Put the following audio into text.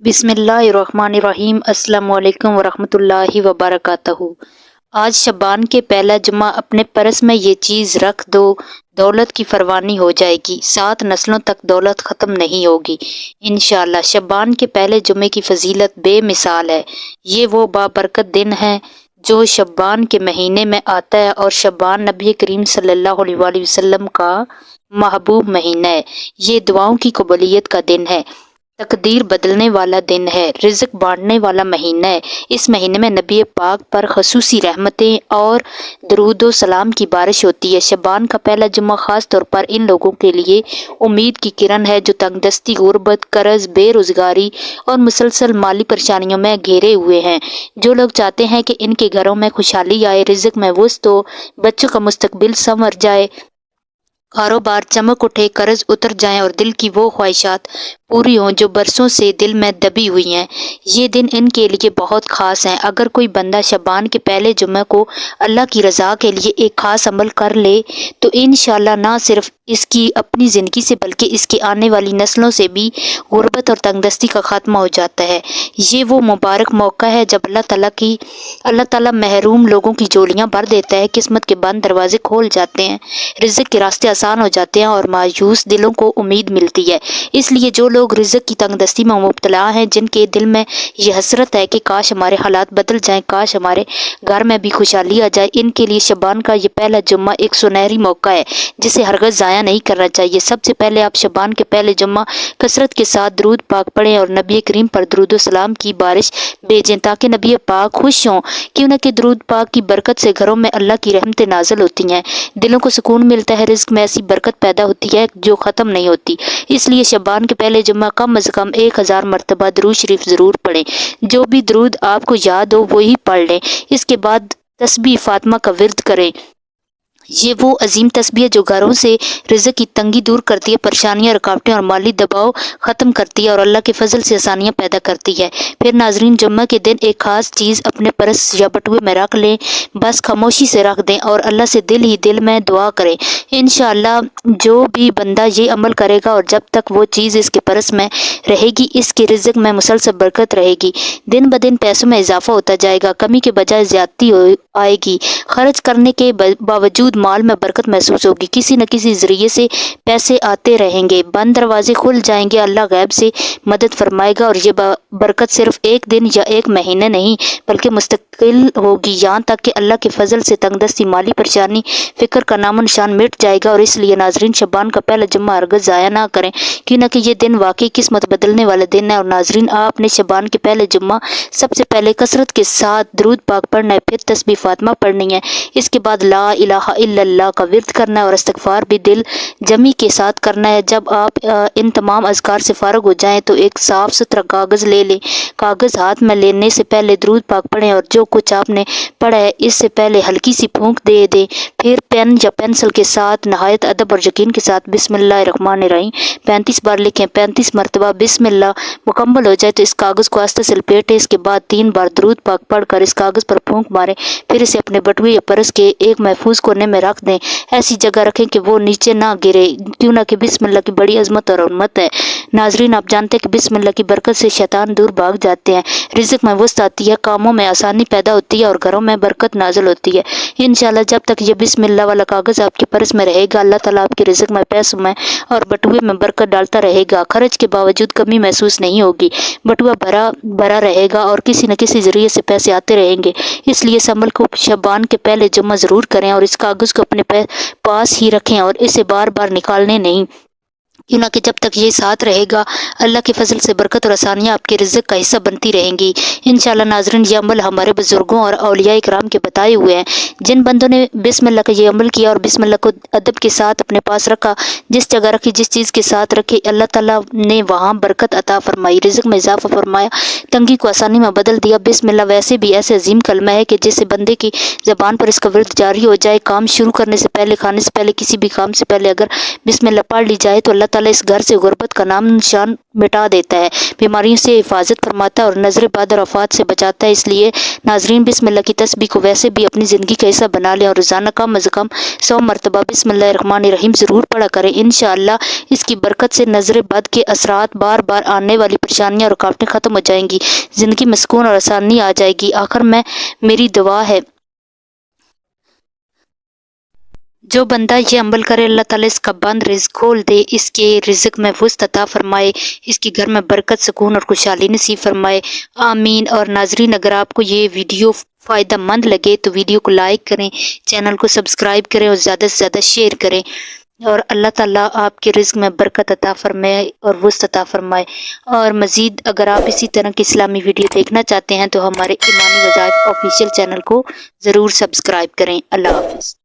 बिस्मिल्लाहिर्रहमानिर्रहीम। अस्सलामु अलैकुम वरहमतुल्लाहि वबरकातुहू। आज शबान के पहला जुम्मा अपने पर्स में ये चीज़ रख दो, दौलत की फरवानी हो जाएगी, 7 नस्लों तक दौलत ख़त्म नहीं होगी इंशाअल्लाह। शबान के पहले जुम्मे की फजीलत बेमिसाल है। ये वो बाबरकत दिन है जो शबान के महीने में आता है और शबान नबी करीम सल्लल्लाहु अलैहि वसल्लम का महबूब महीना है। ये दुआओं की कबूलियत का दिन है, तकदीर बदलने वाला दिन है, रिज़्क बांटने वाला महीना है। इस महीने में नबी पाक पर खसूसी रहमतें और दरूद सलाम की बारिश होती है। शबान का पहला जुम्मा ख़ास तौर पर इन लोगों के लिए उम्मीद की किरण है जो तंगदस्ती, गुर्बत, कर्ज, बेरोज़गारी और मुसलसल माली परेशानियों में घेरे हुए हैं। जो लोग चाहते हैं कि इनके घरों में खुशहाली आए, रिज़्क में वुस्त हो, बच्चों का मुस्तकबिल संवर जाए, कारोबार चमक उठे, कर्ज उतर जाएं और दिल की वो ख्वाहिशात पूरी हों जो बरसों से दिल में दबी हुई हैं। ये दिन इनके लिए बहुत ख़ास हैं। अगर कोई बंदा शबान के पहले जुम्मे को अल्लाह की रज़ा के लिए एक ख़ास अमल कर ले तो इंशाअल्लाह ना सिर्फ इसकी अपनी ज़िंदगी से बल्कि इसकी आने वाली नस्लों से भी गुर्बत और तंगदस्ती का खात्मा हो जाता है। ये वो मुबारक मौका है जब अल्लाह ताला महरूम लोगों की झोलियाँ भर देता है, किस्मत के बंद दरवाजे खोल जाते हैं, रिज़्क के रास्ते आसान हो जाते हैं और मायूस दिलों को उम्मीद मिलती है। इसलिए जो लोग रिज़्क की तंगदस्ती में मुब्तला हैं, जिनके दिल में ये हसरत है कि काश हमारे हालात बदल जाएं, काश हमारे घर में भी खुशहाली आ जाए, इनके लिए शबान का ये पहला जुम्मा एक सुनहरी मौका है जिसे हरगज़ ज़ाया नहीं करना चाहिए। सबसे पहले आप शबान के पहले जुम्मा कसरत के साथ दरूद पाक पढ़ें और नबी करीम पर दरूद सलाम की बारिश भेजें ताकि नबी पाक खुश हों। क्यों न कि दरूद पाक की बरकत से घरों में अल्लाह की रहमतें नाज़िल होती हैं, दिलों को सुकून मिलता है, रिज़्क में ऐसी बरकत पैदा होती है जो ख़त्म नहीं होती। इसलिए शबान के पहले जुम्मा कम अज़ कम 1000 मरतबा दरूद शरीफ ज़रूर पढ़ें। जो भी दरूद आपको याद हो वही पढ़ लें। इसके बाद तस्बीह फातिमा का विर्द करें। ये वो अजीम तस्बीह है जो घरों से रिज़्क की तंगी दूर करती है, परेशानियां, रुकावटें और माली दबाव ख़त्म करती है और अल्लाह के फजल से आसानियां पैदा करती है। फिर नाजरीन, जुम्मा के दिन एक ख़ास चीज़ अपने पर्स या बटुए में रख लें, बस खामोशी से रख दें और अल्लाह से दिल ही दिल में दुआ करें। इंशाअल्लाह जो भी बंदा ये अमल करेगा और जब तक वो चीज़ इसके पर्स में रहेगी, इसके रिज़्क में मुसलसल बरकत रहेगी। दिन ब दिन पैसों में इजाफा होता जाएगा, कमी के बजाय ज़्यादती आएगी, खर्च करने के बावजूद माल में बरकत महसूस होगी, किसी न किसी ज़रिए से पैसे आते रहेंगे, बंद दरवाजे खुल जाएंगे, अल्लाह गैब से मदद फरमाएगा और ये बरकत सिर्फ एक दिन या एक महीने नहीं बल्कि मुस्तकिल होगी, यहाँ तक कि अल्लाह के फजल से तंगदस्ती, माली परेशानी, फ़िक्र का नामो निशान मिट जाएगा। और इसलिए नाजरीन, शबान का पहला जुम्मा हरगज़ ज़ाया ना करें, क्यों न कि ये दिन वाकई किस्मत बदलने वाला दिन है। और नाजरीन, आपने शबान के पहले जुम्मा सबसे पहले कसरत के साथ दरूद पाक पढ़ना है, फिर तस्बीह फातिमा पढ़नी है, इसके बाद ला इलाहा इल्लल्लाह का विर्द करना है और इस्तिग़फ़ार भी दिल जमी के साथ करना है। जब आप इन तमाम अज़कार से फ़ारिग हो जाएं तो एक साफ़ सुथरा कागज़ ले लें। कागज़ हाथ में लेने से पहले दरूद पाक पढ़ें और जो कुछ आपने पढ़ा है इससे पहले हल्की सी फूंक दे दें। फिर पेन या पेंसिल के साथ नहायत अदब और यकीन के साथ बिस्मिल्लाहिर्रहमानिर्रहीम 35 बार लिखें। 35 मरतबा बिस्मिल्लाह मुकम्मल हो जाए तो इस कागज़ को आस्ते से लपेटें। इसके बाद 3 बार दरूद पाक पढ़कर इस कागज़ पर फूंक मारें। फिर इसे अपने बटुए या पर्स के एक महफूज कोने में रख दें। ऐसी जगह रखें कि वो नीचे ना गिरे, क्यों ना कि बिस्मिल्लाह की बड़ी अजमत और उम्मत है। नाजरीन, आप जानते हैं कि बिस्मिल्लाह की बरकत से शैतान दूर भाग जाते हैं, रिज़्क में वुस्त आती है, कामों में आसानी पैदा होती है और घरों में बरकत नाजिल होती है। इंशाअल्लाह जब तक ये बिस्मिल्लाह वाला कागज़ आपके पर्स में रहेगा, अल्लाह ताला आपके रिज़्क में, पैसों में और बटुए में बरकत डालता रहेगा। खर्च के बावजूद कमी महसूस नहीं होगी, बटुआ भरा भरा रहेगा और किसी न किसी ज़रिए से पैसे आते रहेंगे। इसलिए इस अमल को शबान के पहले जुम्मा ज़रूर करें और इस कागज़ को अपने पास ही रखें और इसे बार बार निकालने नहीं, क्यों ना कि जब तक ये साथ रहेगा अल्लाह के फजल से बरकत और आसानियाँ आपके रिज़्क का हिस्सा बनती रहेंगी। इंशाअल्लाह नाज़रीन, ये अमल हमारे बुज़ुर्गों और औलिया इकराम के बताए हुए हैं। जिन बंदों ने बिस्मिल्लाह का ये अमल किया और बिस्मिल्लाह को अदब के साथ अपने पास रखा, जिस जगह रखी, जिस चीज़ के साथ रखे, अल्लाह ताला ने वहाँ बरकत अता फरमाई, रिज़्क में इजाफा फरमाया, तंगी को आसानी में बदल दिया। बिस्मिल्लाह वैसे भी ऐसे अजीम कलमा है कि जिससे बंदे की ज़बान पर इसका विर्द जारी हो जाए, काम शुरू करने से पहले, खाने से पहले, किसी भी काम से पहले अगर बिस्मिल्लाह पढ़ ली जाए तो अल्लाह اللہ تعالیٰ اس گھر سے غربت کا نام نشان مٹا دیتا ہے، بیماریوں سے حفاظت فرماتا ہے اور نظر بد اور آفات سے بچاتا ہے۔ اس لیے ناظرین بسم اللہ کی تسبیح کو ویسے بھی اپنی زندگی کا حصہ بنا لیں اور روزانہ کم از کم 100 مرتبہ بسم اللہ الرحمن الرحیم ضرور پڑھا کریں۔ انشاءاللہ اس کی برکت سے نظر بد کے اثرات، بار بار آنے والی پریشانیاں اور رکاوٹیں ختم ہو جائیں گی، زندگی میں سکون اور آسانی آ جائے گی۔ آخر میں میری دعا ہے جو بندہ یہ عمل کرے اللہ تعالیٰ اس کا بند رزق کھول دے، اس کے رزق میں وسعت عطا فرمائے، اس کے گھر میں برکت، سکون اور خوشحالی نصیب فرمائے، آمین۔ اور ناظرین اگر آپ کو یہ ویڈیو فائدہ مند لگے تو ویڈیو کو لائک کریں، چینل کو سبسکرائب کریں اور زیادہ سے زیادہ شیئر کریں، اور اللہ تعالیٰ آپ کے رزق میں برکت عطا فرمائے اور وسعت عطا فرمائے۔ اور مزید اگر آپ اسی طرح کی اسلامی ویڈیو دیکھنا چاہتے ہیں تو ہمارے ایمانی وظائف آفیشیل چینل کو ضرور سبسکرائب کریں۔ اللہ حافظ۔